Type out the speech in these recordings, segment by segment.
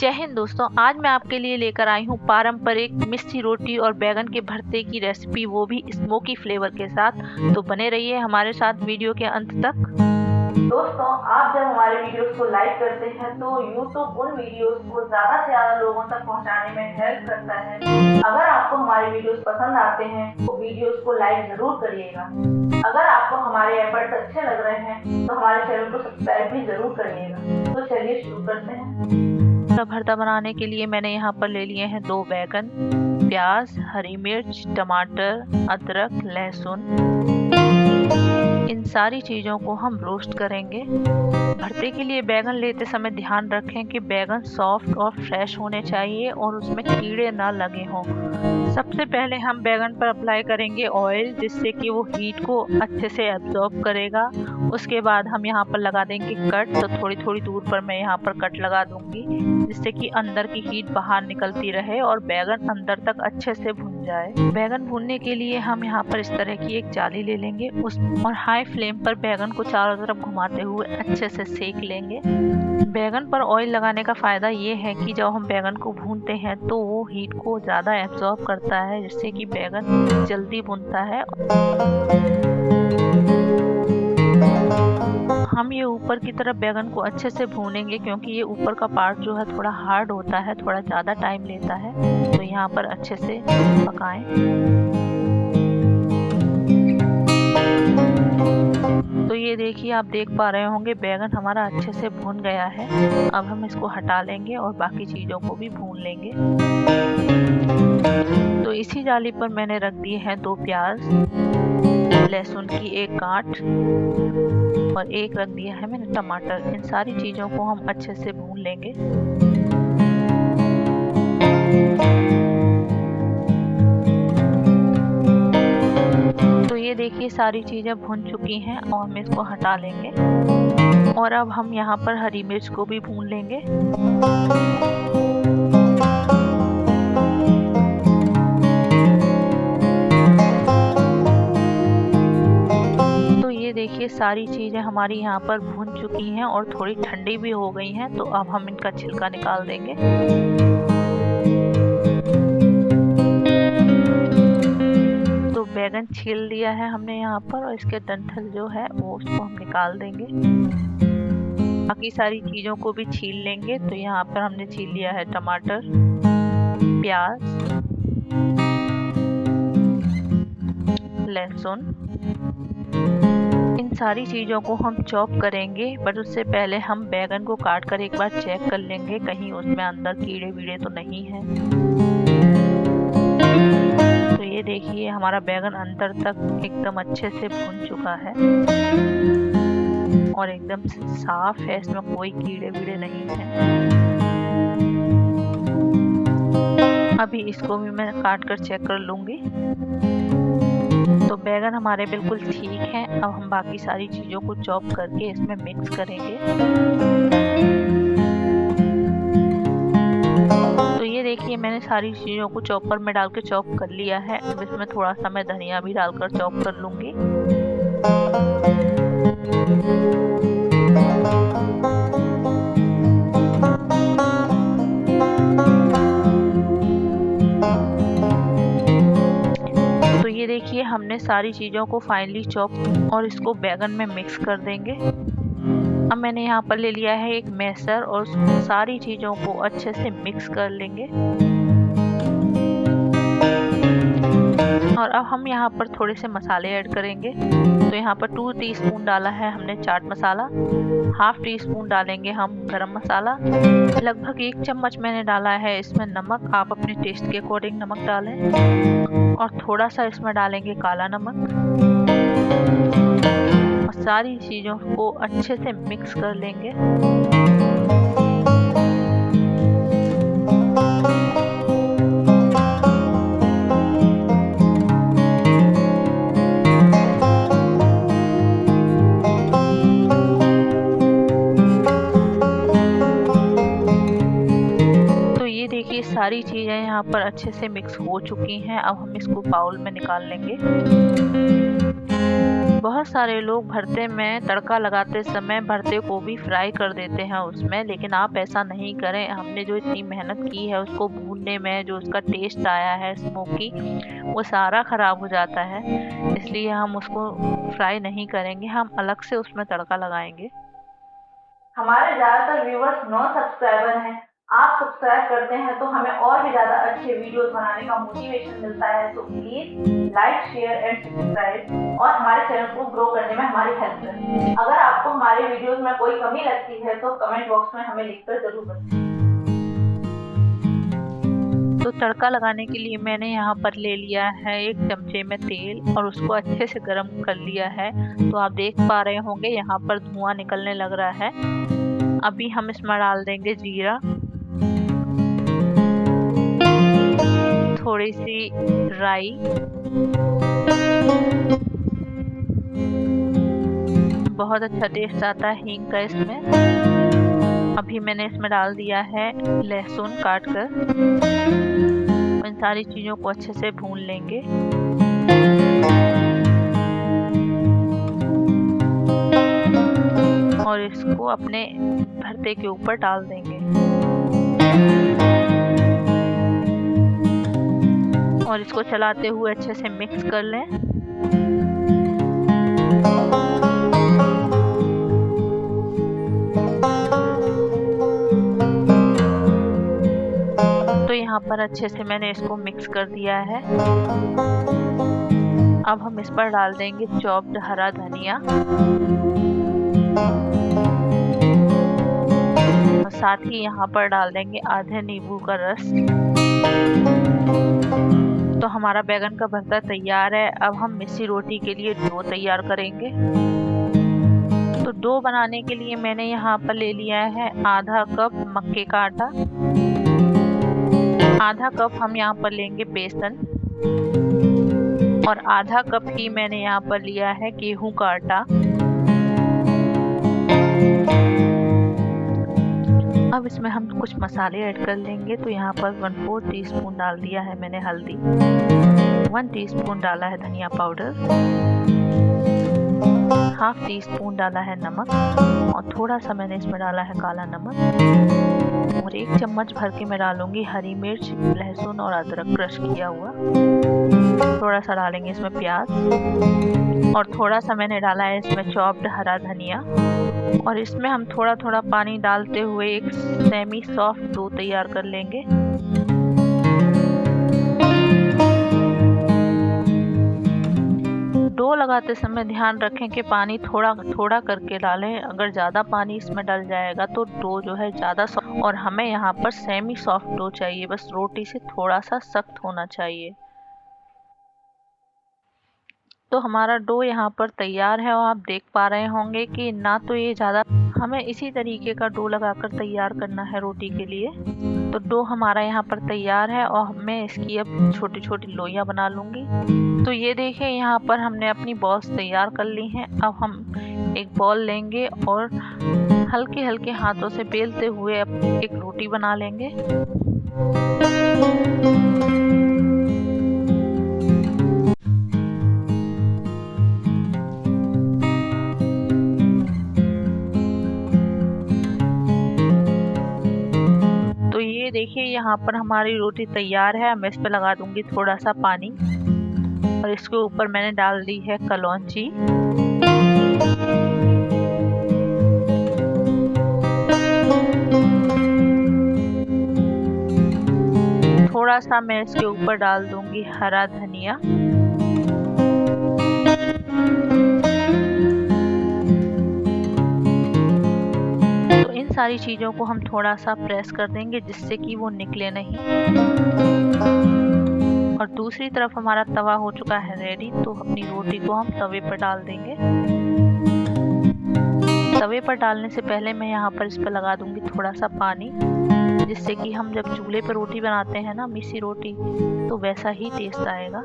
जय हिंद दोस्तों, आज मैं आपके लिए लेकर आई हूँ पारंपरिक मिस्सी रोटी और बैगन के भरते की रेसिपी, वो भी स्मोकी फ्लेवर के साथ। तो बने रहिए हमारे साथ वीडियो के अंत तक। दोस्तों, आप जब हमारे वीडियोस को लाइक करते हैं तो YouTube उन वीडियोस को ज़्यादा से ज़्यादा लोगों तक पहुंचाने में हेल्प करता है। अगर आपको हमारे वीडियोस पसंद आते हैं तो वीडियोस को लाइक जरूर करिएगा। अगर आपको हमारे एफर्ट्स अच्छे लग रहे हैं तो हमारे चैनल को सब्सक्राइब भी जरूर करिएगा। तो चलिए शुरू करते हैं। भरता बनाने के लिए मैंने यहाँ पर ले लिए हैं 2 बैगन, प्याज, हरी मिर्च, टमाटर, अदरक, लहसुन। इन सारी चीज़ों को हम रोस्ट करेंगे। भरते के लिए बैगन लेते समय ध्यान रखें कि बैगन सॉफ्ट और फ्रेश होने चाहिए और उसमें कीड़े ना लगे हों। सबसे पहले हम बैगन पर अप्लाई करेंगे ऑयल, जिससे कि वो हीट को अच्छे से एब्जॉर्ब करेगा। उसके बाद हम यहाँ पर लगा देंगे कट। तो थोड़ी थोड़ी दूर पर मैं यहाँ पर कट लगा दूंगी, जिससे कि अंदर की हीट बाहर निकलती रहे और बैगन अंदर तक अच्छे से भुन जाए। बैगन भुनने के लिए हम यहाँ पर इस तरह की एक जाली ले लेंगे और हाई फ्लेम पर बैगन को चारों तरफ घुमाते हुए अच्छे से सेक लेंगे। बैगन पर ऑयल लगाने का फ़ायदा ये है कि जब हम बैगन को भूनते हैं तो वो हीट को ज़्यादा एब्जॉर्ब करता है, जिससे कि बैगन जल्दी भुनता है। हम ये ऊपर की तरफ बैगन को अच्छे से भूनेंगे, क्योंकि ये ऊपर का पार्ट जो है थोड़ा हार्ड होता है, थोड़ा ज़्यादा टाइम लेता है। तो यहाँ पर अच्छे से पकाएं। तो ये देखिए, आप देख पा रहे होंगे बैगन हमारा अच्छे से भून गया है। अब हम इसको हटा लेंगे और बाकी चीज़ों को भी भून लेंगे। तो इसी जाली पर मैंने रख दिए हैं 2 प्याज, लहसुन की 1 गांठ और 1 रख दिया है मैंने टमाटर। इन सारी चीज़ों को हम अच्छे से भून लेंगे। तो ये देखिए, सारी चीज़ें भुन चुकी हैं और हम इसको हटा लेंगे। और अब हम यहाँ पर हरी मिर्च को भी भून लेंगे। तो ये देखिए, सारी चीज़ें हमारी यहाँ पर भुन चुकी हैं और थोड़ी ठंडी भी हो गई हैं। तो अब हम इनका छिलका निकाल देंगे। बैगन छील लिया है हमने यहाँ पर, और इसके डंठल जो है वो उसको हम निकाल देंगे। बाकी सारी चीज़ों को भी छील लेंगे। तो यहाँ पर हमने छील लिया है टमाटर, प्याज, लहसुन। इन सारी चीज़ों को हम चॉप करेंगे, बट उससे पहले हम बैगन को काट कर एक बार चेक कर लेंगे, कहीं उसमें अंदर कीड़े वीड़े तो नहीं हैं। तो ये देखिए, हमारा बैगन अंदर तक एकदम अच्छे से भुन चुका है और एकदम साफ है, इसमें कोई कीड़े वीड़े नहीं हैं। अभी इसको भी मैं काट कर चेक कर लूँगी। तो बैगन हमारे बिल्कुल ठीक हैं। अब हम बाकी सारी चीज़ों को चॉप करके इसमें मिक्स करेंगे। तो ये देखिए, मैंने सारी चीज़ों को चॉपर में डाल के चॉप कर लिया है। अब इसमें थोड़ा सा मैं धनिया भी डालकर चॉप कर लूँगी। तो ये देखिए, हमने सारी चीज़ों को फाइनली चॉप और इसको बैगन में मिक्स कर देंगे। अब मैंने यहाँ पर ले लिया है एक मैशर और सारी चीज़ों को अच्छे से मिक्स कर लेंगे। और अब हम यहाँ पर थोड़े से मसाले ऐड करेंगे। तो यहाँ पर 2 टीस्पून डाला है हमने चाट मसाला, 1/2 टीस्पून डालेंगे हम गरम मसाला, लगभग 1 चम्मच मैंने डाला है इसमें नमक। आप अपने टेस्ट के अकॉर्डिंग नमक डालें। और थोड़ा सा इसमें डालेंगे काला नमक। और सारी चीज़ों को अच्छे से मिक्स कर लेंगे। देखिए, सारी चीज़ें यहाँ पर अच्छे से मिक्स हो चुकी हैं। अब हम इसको बाउल में निकाल लेंगे। बहुत सारे लोग भरते में तड़का लगाते समय भरते को भी फ्राई कर देते हैं उसमें, लेकिन आप ऐसा नहीं करें। हमने जो इतनी मेहनत की है उसको भूनने में, जो उसका टेस्ट आया है स्मोकी, वो सारा खराब हो जाता है। इसलिए हम उसको फ्राई नहीं करेंगे, हम अलग से उसमें तड़का लगाएंगे। हमारे ज़्यादातर व्यूवर्स नॉन सब्सक्राइबर हैं। आप सब्सक्राइब करते हैं तो हमें और भी ज़्यादा अच्छे वीडियोस बनाने का मोटिवेशन मिलता है। तो please like, share and subscribe और हमारे चैनल को ग्रो करने में हमारी हेल्प करें। अगर आपको हमारे वीडियोस में कोई कमी लगती है तो कमेंट बॉक्स में हमें लिखकर जरूर बताएं। तो तड़का लगाने के लिए मैंने यहाँ पर ले लिया है 1 चमचे में तेल और उसको अच्छे से गर्म कर लिया है। तो आप देख पा रहे होंगे यहाँ पर धुआं निकलने लग रहा है। अभी हम इसमें डाल देंगे जीरा, थोड़ी सी राई, बहुत अच्छा टेस्ट आता है हींग का इसमें। अभी मैंने इसमें डाल दिया है लहसुन काट कर। इन सारी चीज़ों को अच्छे से भून लेंगे। और इसको अपने भरते के ऊपर डाल देंगे और इसको चलाते हुए अच्छे से मिक्स कर लें। तो यहाँ पर अच्छे से मैंने इसको मिक्स कर दिया है। अब हम इस पर डाल देंगे चॉप्ड हरा धनिया और साथ ही यहाँ पर डाल देंगे आधे नींबू का रस। तो हमारा बैगन का भरता तैयार है। अब हम मिस्सी रोटी के लिए डो तैयार करेंगे। तो डो बनाने के लिए मैंने यहाँ पर ले लिया है आधा कप मक्के का आटा, आधा कप हम यहाँ पर लेंगे बेसन और आधा कप ही मैंने यहाँ पर लिया है गेहूं का आटा। अब इसमें हम कुछ मसाले ऐड कर लेंगे। तो यहाँ पर 1/4 टीस्पून डाल दिया है मैंने हल्दी, 1 टीस्पून डाला है धनिया पाउडर, ½ टीस्पून डाला है नमक और थोड़ा सा मैंने इसमें डाला है काला नमक और 1 चम्मच भर के मैं डालूंगी हरी मिर्च, लहसुन और अदरक क्रश किया हुआ। थोड़ा सा डालेंगे इसमें प्याज और थोड़ा सा मैंने डाला है इसमें चॉप्ड हरा धनिया। और इसमें हम थोड़ा थोड़ा पानी डालते हुए एक सेमी सॉफ्ट डो तैयार कर लेंगे। डो लगाते समय ध्यान रखें कि पानी थोड़ा थोड़ा करके डालें। अगर ज़्यादा पानी इसमें डल जाएगा तो डो जो है ज़्यादा सॉफ्ट, और हमें यहाँ पर सेमी सॉफ्ट डो चाहिए, बस रोटी से थोड़ा सा सख्त होना चाहिए। तो हमारा डो यहाँ पर तैयार है और आप देख पा रहे होंगे कि ना तो ये ज़्यादा, हमें इसी तरीके का डो लगाकर तैयार करना है रोटी के लिए। तो डो हमारा यहाँ पर तैयार है और मैं इसकी अब छोटी छोटी लोइयाँ बना लूँगी। तो ये देखिए यहाँ पर हमने अपनी बॉल्स तैयार कर ली हैं। अब हम एक बॉल लेंगे और हल्के हल्के हाथों से बेलते हुए एक रोटी बना लेंगे। तो ये देखिए यहाँ पर हमारी रोटी तैयार है। मैं इस पर लगा दूंगी थोड़ा सा पानी और इसके ऊपर मैंने डाल दी है कलौंजी। थोड़ा सा मैं इसके ऊपर डाल दूंगी हरा धनिया। तो इन सारी चीज़ों को हम थोड़ा सा प्रेस कर देंगे जिससे कि वो निकले नहीं। और दूसरी तरफ हमारा तवा हो चुका है रेडी। तो अपनी रोटी को हम तवे पर डाल देंगे। तवे पर डालने से पहले मैं यहाँ पर इस पर लगा दूंगी थोड़ा सा पानी, जिससे कि हम जब चूल्हे पर रोटी बनाते हैं ना, मिस्सी रोटी, तो वैसा ही टेस्ट आएगा।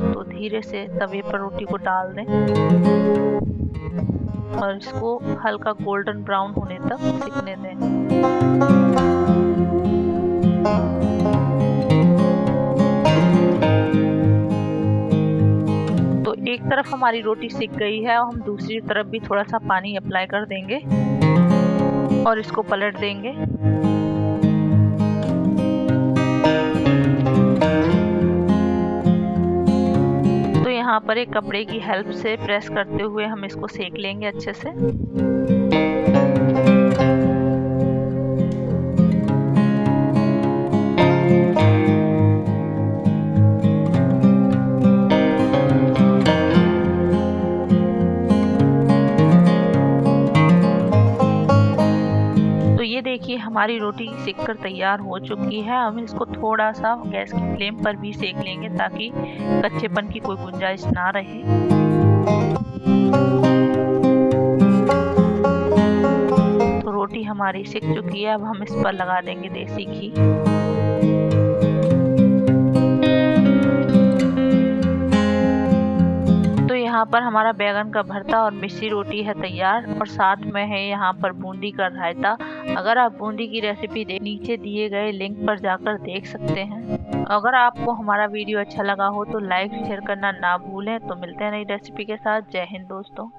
तो धीरे से तवे पर रोटी को डाल दें और इसको हल्का गोल्डन ब्राउन होने तक सिकने दें। तो एक तरफ तरफ हमारी रोटी सिक गई है और हम दूसरी तरफ भी थोड़ा सा पानी अप्लाई कर देंगे और इसको पलट देंगे। तो यहाँ पर एक कपड़े की हेल्प से प्रेस करते हुए हम इसको सेक लेंगे अच्छे से। तो ये देखिए हमारी रोटी सेक कर तैयार हो चुकी है। हम इसको थोड़ा सा गैस की फ्लेम पर भी सेक लेंगे ताकि कच्चेपन की कोई गुंजाइश ना रहे। तो रोटी हमारी सिक चुकी है। अब हम इस पर लगा देंगे देसी घी। यहाँ पर हमारा बैगन का भरता और मिस्सी रोटी है तैयार और साथ में है यहाँ पर बूंदी का रायता। अगर आप बूंदी की रेसिपी नीचे दिए गए लिंक पर जाकर देख सकते हैं। अगर आपको हमारा वीडियो अच्छा लगा हो तो लाइक शेयर करना ना भूलें। तो मिलते हैं नई रेसिपी के साथ। जय हिंद दोस्तों।